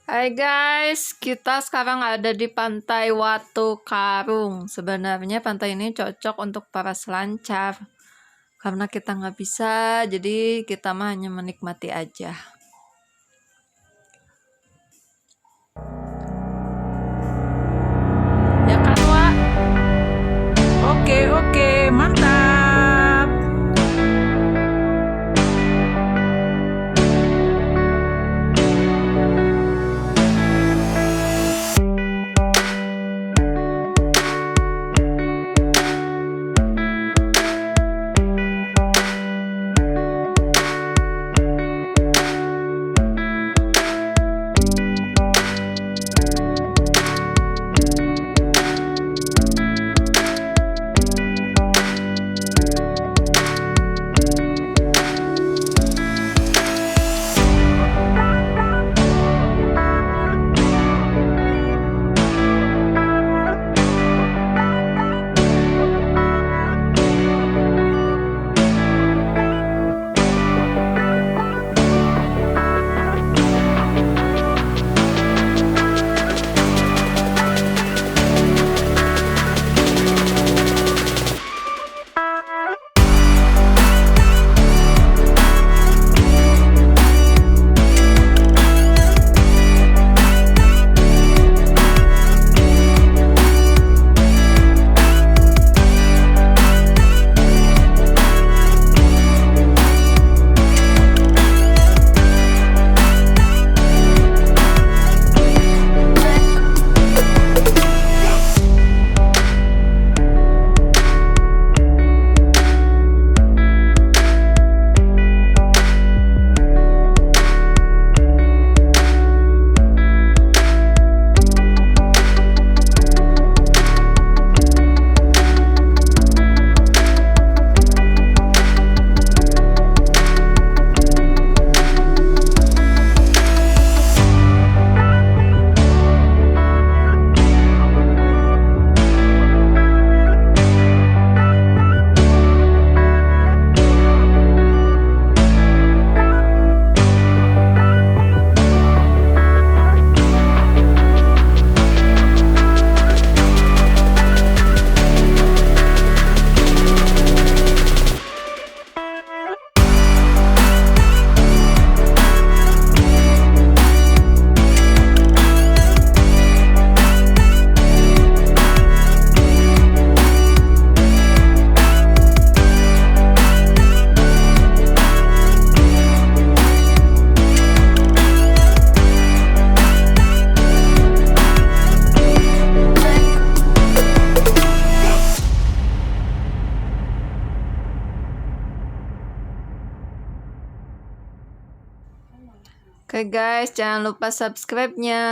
Hai guys, kita sekarang ada di Pantai Watu Karung. Sebenarnya pantai ini cocok untuk para selancar. Karena kita nggak bisa, jadi kita mah hanya menikmati aja. Ya kan, Wak? Oke, mantap. Oke guys, jangan lupa subscribe-nya.